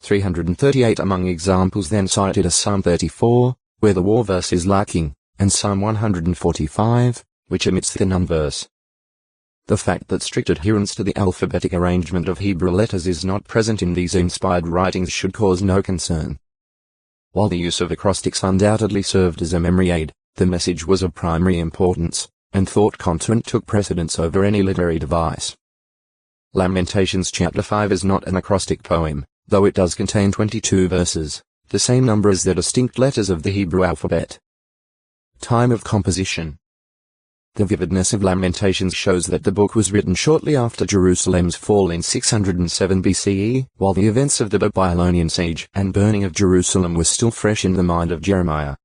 338. Among examples then cited are Psalm 34, where the war verse is lacking, and Psalm 145, which omits the nun verse. The fact that strict adherence to the alphabetic arrangement of Hebrew letters is not present in these inspired writings should cause no concern. While the use of acrostics undoubtedly served as a memory aid, the message was of primary importance, and thought content took precedence over any literary device. Lamentations chapter 5 is not an acrostic poem, though it does contain 22 verses, the same number as the distinct letters of the Hebrew alphabet. Time of composition. The vividness of Lamentations shows that the book was written shortly after Jerusalem's fall in 607 BCE, while the events of the Babylonian siege and burning of Jerusalem were still fresh in the mind of Jeremiah.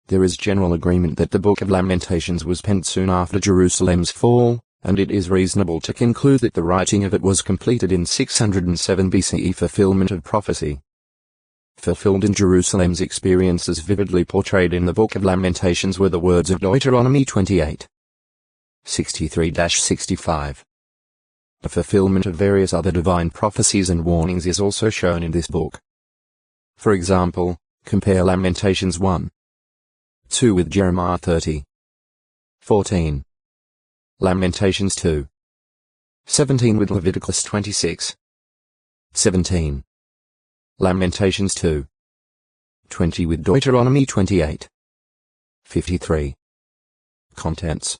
There is general agreement that the Book of Lamentations was penned soon after Jerusalem's fall, and it is reasonable to conclude that the writing of it was completed in 607 BCE. Fulfillment of prophecy. Fulfilled in Jerusalem's experiences vividly portrayed in the Book of Lamentations were the words of Deuteronomy 28. 63-65. The fulfillment of various other divine prophecies and warnings is also shown in this book. For example, compare Lamentations 1. 2 with Jeremiah 30. 14. Lamentations 2. 17 with Leviticus 26. 17. Lamentations 2. 20 with Deuteronomy 28. 53. Contents.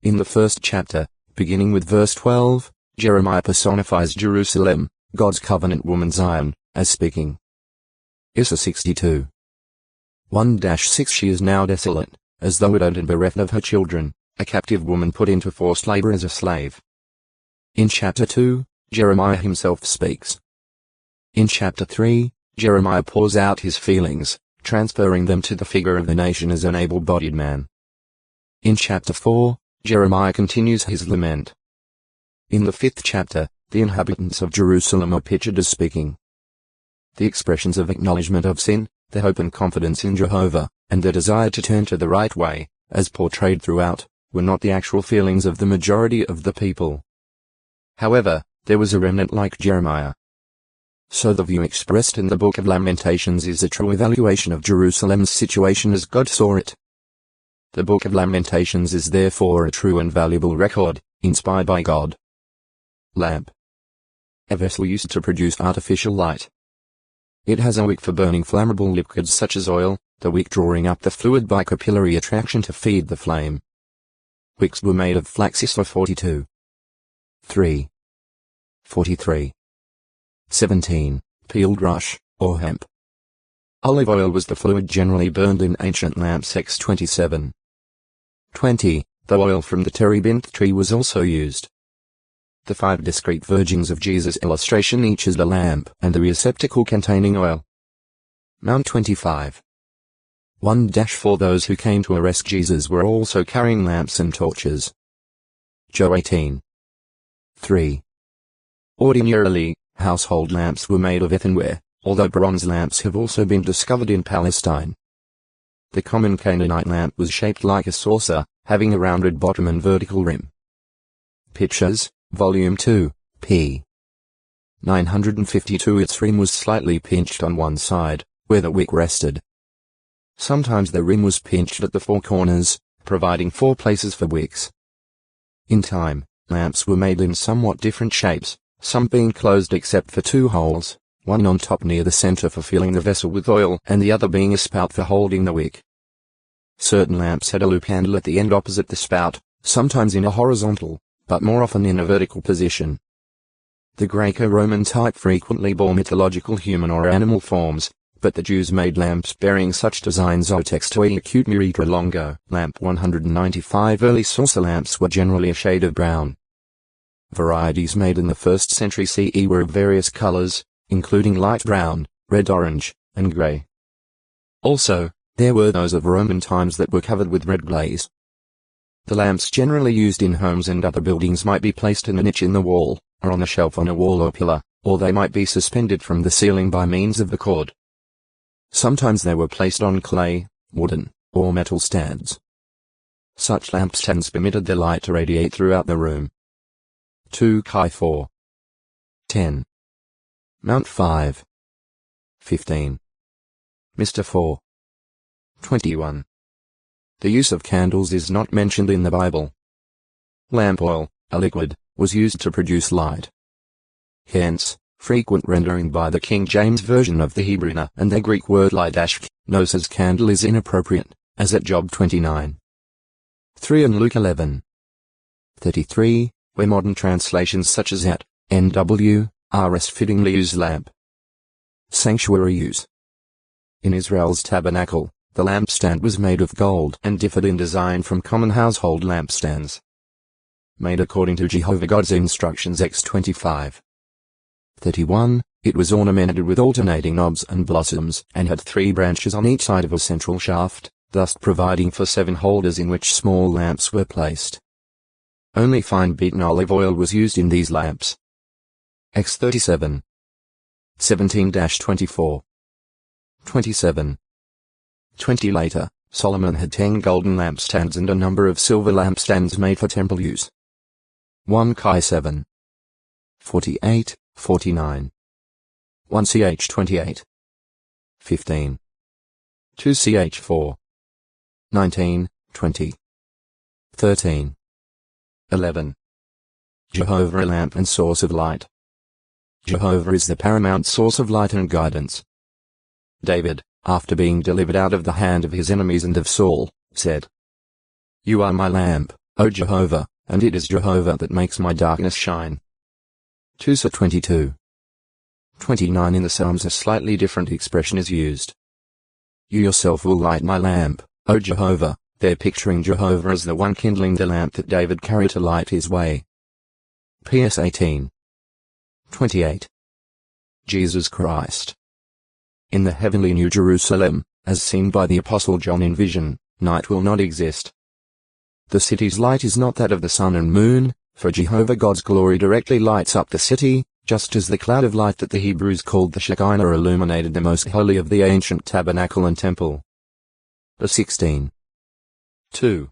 In the first chapter, beginning with verse 12, Jeremiah personifies Jerusalem, God's covenant woman Zion, as speaking. Issa 62. 1-6 She is now desolate, as though widowed and bereft of her children, a captive woman put into forced labor as a slave. In chapter 2, Jeremiah himself speaks. In chapter 3, Jeremiah pours out his feelings, transferring them to the figure of the nation as an able-bodied man. In chapter 4, Jeremiah continues his lament. In the 5th chapter, the inhabitants of Jerusalem are pictured as speaking. The expressions of acknowledgement of sin, the hope and confidence in Jehovah, and the desire to turn to the right way, as portrayed throughout, were not the actual feelings of the majority of the people. However, there was a remnant like Jeremiah. So the view expressed in the Book of Lamentations is a true evaluation of Jerusalem's situation as God saw it. The Book of Lamentations is therefore a true and valuable record, inspired by God. Lamp. A vessel used to produce artificial light. It has a wick for burning flammable liquids such as oil, the wick drawing up the fluid by capillary attraction to feed the flame. Wicks were made of flax. Issa 42. 3. 43. 17. Peeled rush, or hemp. Olive oil was the fluid generally burned in ancient lamps. 27. 20. The oil from the terebinth tree was also used. The 5 discrete virgins of Jesus illustration each is the lamp and the receptacle containing oil. Mount 25. 1-4 Those who came to arrest Jesus were also carrying lamps and torches. Joe 18. 3. Ordinarily, household lamps were made of earthenware, although bronze lamps have also been discovered in Palestine. The common Canaanite lamp was shaped like a saucer, having a rounded bottom and vertical rim. Pictures, Volume 2, p. 952. Its rim was slightly pinched on one side, where the wick rested. Sometimes the rim was pinched at the 4 corners, providing 4 places for wicks. In time, lamps were made in somewhat different shapes, some being closed except for 2 holes, one on top near the center for filling the vessel with oil and the other being a spout for holding the wick. Certain lamps had a loop handle at the end opposite the spout, sometimes in a horizontal, but more often in a vertical position. The Greco-Roman type frequently bore mythological human or animal forms, but the Jews made lamps bearing such designs. Otextoi acute muritra longo. Lamp 195. Early saucer lamps were generally a shade of brown. Varieties made in the 1st century CE were of various colors, including light brown, red-orange, and gray. Also, there were those of Roman times that were covered with red glaze. The lamps generally used in homes and other buildings might be placed in a niche in the wall, or on a shelf on a wall or pillar, or they might be suspended from the ceiling by means of the cord. Sometimes they were placed on clay, wooden, or metal stands. Such lampstands permitted their light to radiate throughout the room. 2 Chi 4. 10. Mount 5. 15. Mr. 4. 21. The use of candles is not mentioned in the Bible. Lamp oil, a liquid, was used to produce light. Hence, frequent rendering by the King James Version of the Hebrew na and the Greek word light knows as candle is inappropriate, as at Job 29. 3 and Luke 11. 33, where modern translations such as at, NW, RS fittingly use lamp. Sanctuary use. In Israel's tabernacle, the lampstand was made of gold and differed in design from common household lampstands. Made according to Jehovah God's instructions. X 25. 31, it was ornamented with alternating knobs and blossoms and had 3 branches on each side of a central shaft, thus providing for 7 holders in which small lamps were placed. Only fine beaten olive oil was used in these lamps. X 37. 17-24. 27. 20 later, Solomon had 10 golden lampstands and a number of silver lampstands made for temple use. 1 Chi 7. 48, 49. 1 Ch 28. 15. 2 Ch 4. 19, 20. 13. 11. Jehovah, a lamp and source of light. Jehovah is the paramount source of light and guidance. David, after being delivered out of the hand of his enemies and of Saul, said, "You are my lamp, O Jehovah, and it is Jehovah that makes my darkness shine." 2 Psalm 22. 29. In the Psalms a slightly different expression is used. "You yourself will light my lamp, O Jehovah," there picturing Jehovah as the one kindling the lamp that David carried to light his way. PS 18. 28. Jesus Christ. In the heavenly New Jerusalem, as seen by the Apostle John in vision, night will not exist. The city's light is not that of the sun and moon, for Jehovah God's glory directly lights up the city, just as the cloud of light that the Hebrews called the Shekinah illuminated the most holy of the ancient tabernacle and temple. The 16. 2.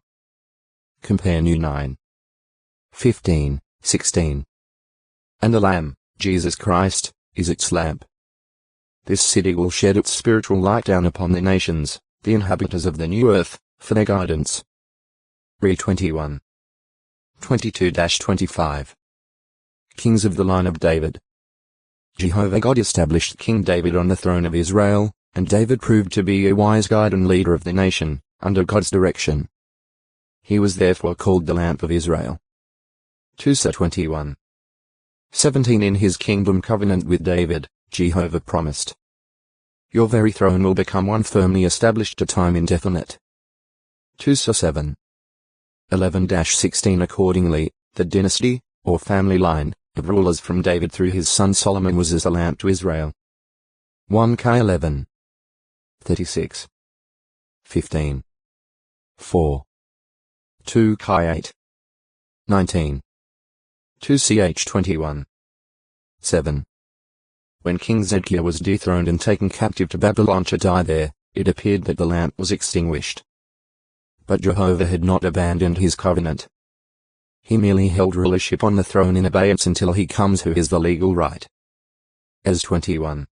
Compare New 9. 15, 16. And the Lamb, Jesus Christ, is its lamp. This city will shed its spiritual light down upon the nations, the inhabitants of the new earth, for their guidance. Re 21. 22-25. Kings of the line of David. Jehovah God established King David on the throne of Israel, and David proved to be a wise guide and leader of the nation, under God's direction. He was therefore called the Lamp of Israel. 2 Sa 21. 17 In his kingdom covenant with David, Jehovah promised, "Your very throne will become one firmly established to time indefinite." 2 Saw 7. 11-16 Accordingly, the dynasty, or family line, of rulers from David through his son Solomon was as a lamp to Israel. 1 Kings 11. 36. 15. 4. 2 Kings 8. 19. 2 Ch 21. 7. When King Zedekiah was dethroned and taken captive to Babylon to die there, it appeared that the lamp was extinguished. But Jehovah had not abandoned his covenant. He merely held rulership on the throne in abeyance until he comes who is the legal right. As 21.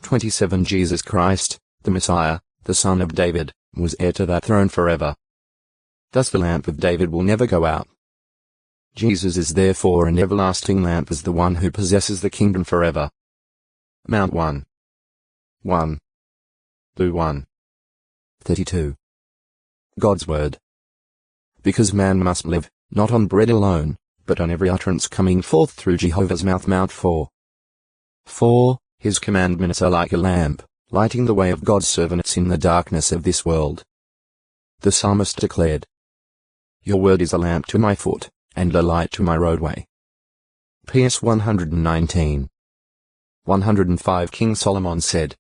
27 Jesus Christ, the Messiah, the Son of David, was heir to that throne forever. Thus the lamp of David will never go out. Jesus is therefore an everlasting lamp as the one who possesses the kingdom forever. Mount 1. 1. Luke 1. 32. God's Word. Because man must live, not on bread alone, but on every utterance coming forth through Jehovah's mouth. Mount 4. 4. His commandments are like a lamp, lighting the way of God's servants in the darkness of this world. The psalmist declared, "Your word is a lamp to my foot, and a light to my roadway." PS 119. 105 King Solomon said,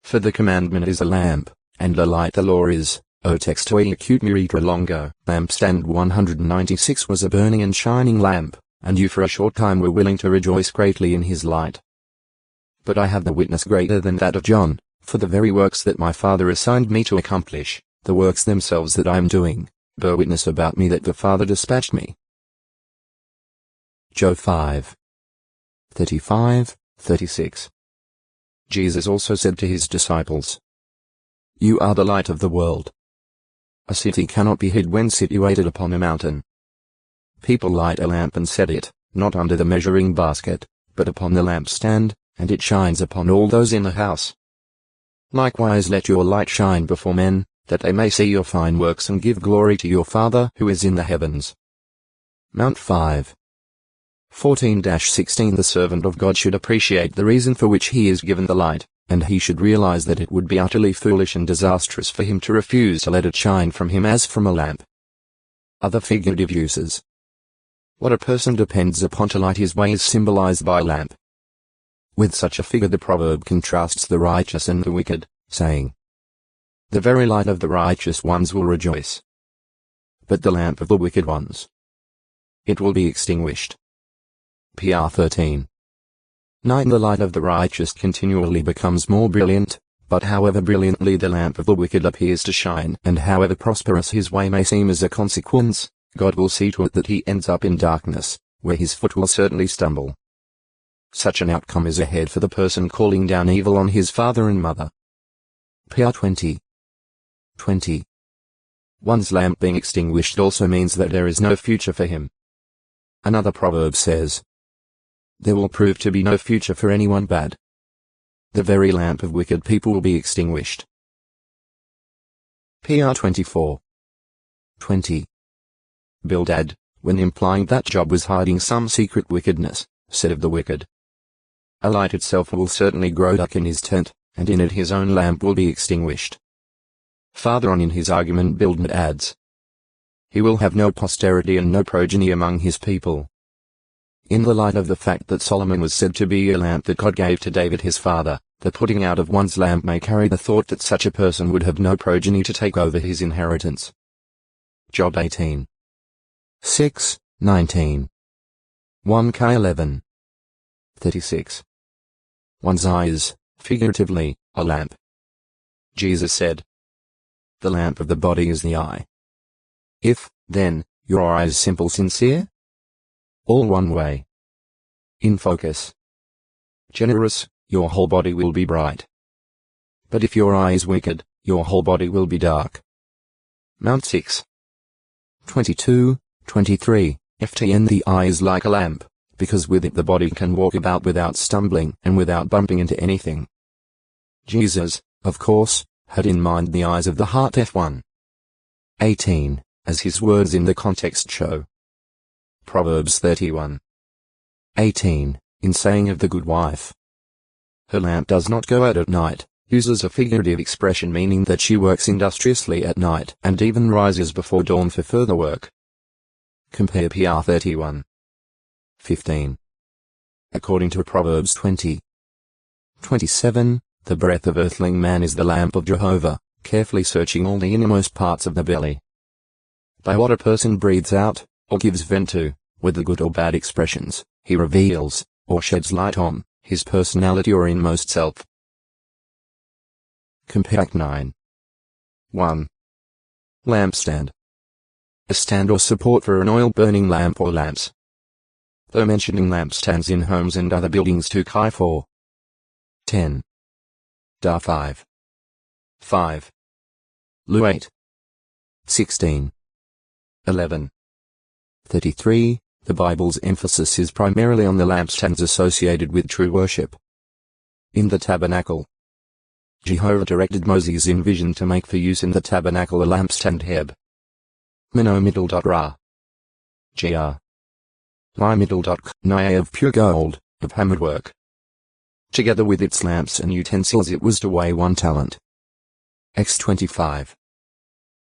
"For the commandment is a lamp, and a light the law is, O textoi acute miritra longo." Lampstand 196 was a burning and shining lamp, and you for a short time were willing to rejoice greatly in his light. But I have the witness greater than that of John, for the very works that my Father assigned me to accomplish, the works themselves that I am doing, bear witness about me that the Father dispatched me. Job 5. 35, 36. Jesus also said to his disciples, "You are the light of the world. A city cannot be hid when situated upon a mountain. People light a lamp and set it, not under the measuring basket, but upon the lampstand, and it shines upon all those in the house. Likewise let your light shine before men, that they may see your fine works and give glory to your Father who is in the heavens." Mount 5. 14-16 The servant of God should appreciate the reason for which he is given the light, and he should realize that it would be utterly foolish and disastrous for him to refuse to let it shine from him as from a lamp. Other figurative uses. What a person depends upon to light his way is symbolized by a lamp. With such a figure the proverb contrasts the righteous and the wicked, saying, "The very light of the righteous ones will rejoice, but the lamp of the wicked ones, it will be extinguished." PR 13. 9 The light of the righteous continually becomes more brilliant, but however brilliantly the lamp of the wicked appears to shine, and however prosperous his way may seem as a consequence, God will see to it that he ends up in darkness, where his foot will certainly stumble. Such an outcome is ahead for the person calling down evil on his father and mother. PR 20. 20. One's lamp being extinguished also means that there is no future for him. Another proverb says, "There will prove to be no future for anyone bad." The very lamp of wicked people will be extinguished. PR 24. 20. Bildad, when implying that Job was hiding some secret wickedness, said of the wicked, "A light itself will certainly grow dark in his tent, and in it his own lamp will be extinguished." Farther on in his argument Bildad adds, "He will have no posterity and no progeny among his people." In the light of the fact that Solomon was said to be a lamp that God gave to David his father, the putting out of one's lamp may carry the thought that such a person would have no progeny to take over his inheritance. Job 18. 6, 19. 1 Kings 11. 36. One's eyes, figuratively, a lamp. Jesus said, "The lamp of the body is the eye. If, then, your eye is simple, sincere, all one way, in focus, generous, your whole body will be bright. But if your eye is wicked, your whole body will be dark." Mount 6. 22, 23. FTN The eye is like a lamp, because with it the body can walk about without stumbling and without bumping into anything. Jesus, of course, had in mind the eyes of the heart. F1. 18, as his words in the context show. Proverbs 31. 18. In saying of the good wife. Her lamp does not go out at night, uses a figurative expression meaning that she works industriously at night and even rises before dawn for further work. Compare PR 31. 15. According to Proverbs 20. 27, the breath of earthling man is the lamp of Jehovah, carefully searching all the innermost parts of the belly. By what a person breathes out, or gives vent to, whether good or bad expressions, he reveals, or sheds light on, his personality or inmost self. Compare 9. 1. Lampstand. A stand or support for an oil-burning lamp or lamps. Though mentioning lampstands in homes and other buildings to Kai 4. 10. Da 5. 5. Lu 8. 16. 11. 33. The Bible's emphasis is primarily on the lampstands associated with true worship. In the tabernacle, Jehovah directed Moses in vision to make for use in the tabernacle a lampstand heb. Mino middle dot ra. Gr. Li middle dot Nia of pure gold, of hammered work. Together with its lamps and utensils it was to weigh 1 talent. X 25.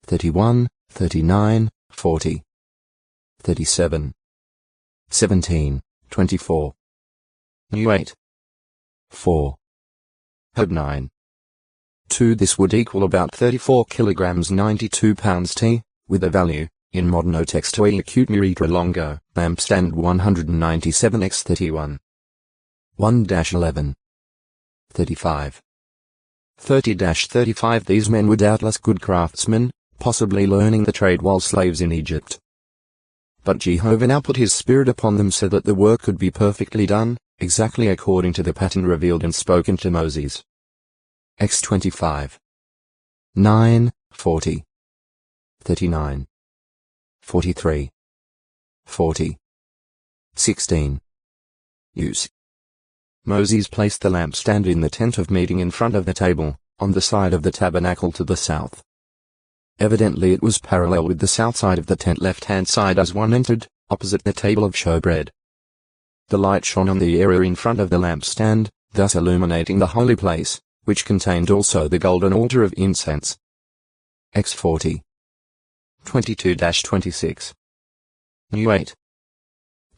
31, 39, 40. 37. 17, 24. New 8. 4. Hob 9. 2. This would equal about 34 kilograms 92 pounds T, with a value, in modern O-textoe acute muritra longo, lampstand 197 x 31. 1-11. 35. 30-35 These men were doubtless good craftsmen, possibly learning the trade while slaves in Egypt. But Jehovah now put his spirit upon them so that the work could be perfectly done, exactly according to the pattern revealed and spoken to Moses. X 25. 9, 40. 39. 43. 40. 16. Use. Moses placed the lampstand in the tent of meeting in front of the table, on the side of the tabernacle to the south. Evidently it was parallel with the south side of the tent left-hand side as one entered, opposite the table of showbread. The light shone on the area in front of the lampstand, thus illuminating the holy place, which contained also the golden altar of incense. X 40. 22-26. New 8.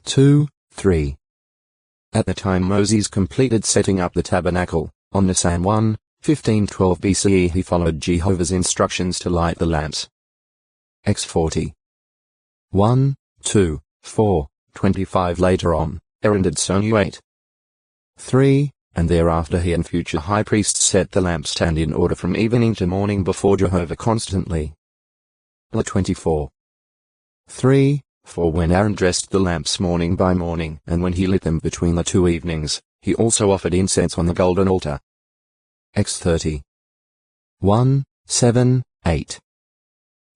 2, 3. At the time Moses completed setting up the tabernacle, on Nisan 1, 1512 BCE he followed Jehovah's instructions to light the lamps. X 40. 1, 2, 4, 25 Later on, Aaron did so. New 8. 3, and thereafter he and future high priests set the lampstand in order from evening to morning before Jehovah constantly. La 24. 3, 4 When Aaron dressed the lamps morning by morning and when he lit them between the 2 evenings, he also offered incense on the golden altar. X 30. 1, 7, 8.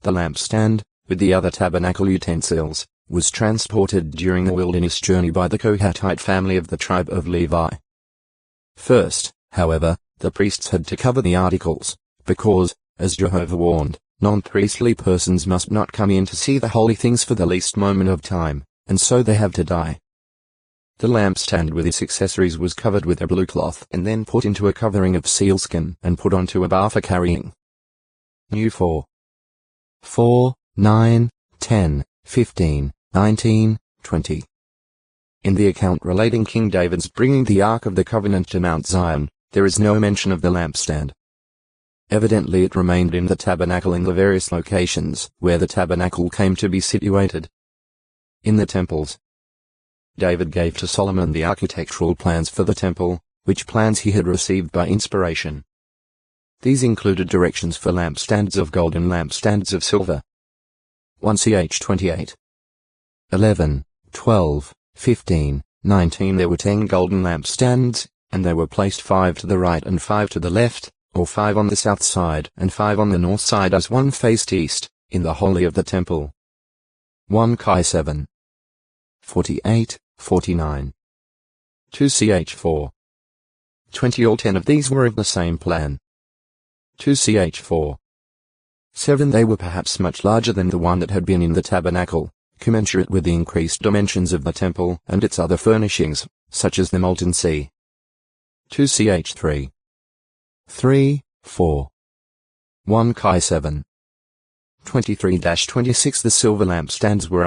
The lampstand, with the other tabernacle utensils, was transported during the wilderness journey by the Kohathite family of the tribe of Levi. First, however, the priests had to cover the articles, because, as Jehovah warned, non-priestly persons must not come in to see the holy things for the least moment of time, and so they have to die. The lampstand with its accessories was covered with a blue cloth and then put into a covering of sealskin and put onto a bar for carrying. New 4. 4, 9, 10, 15, 19, 20. In the account relating King David's bringing the Ark of the Covenant to Mount Zion, there is no mention of the lampstand. Evidently it remained in the tabernacle in the various locations where the tabernacle came to be situated. In the temples, David gave to Solomon the architectural plans for the temple, which plans he had received by inspiration. These included directions for lampstands of gold and lampstands of silver. 1 ch 28. 11, 12, 15, 19 There were 10 golden lampstands, and they were placed 5 to the right and 5 to the left, or 5 on the south side and 5 on the north side as one faced east, in the holy of the temple. 1 Kai 7. 48, 49. 2 ch 4. 20 All 10 of these were of the same plan. 2 ch 4. 7 They were perhaps much larger than the one that had been in the tabernacle, commensurate with the increased dimensions of the temple and its other furnishings, such as the molten sea. 2ch3. 3, 4. 1 Chi 7. 23-26 The silver lampstands were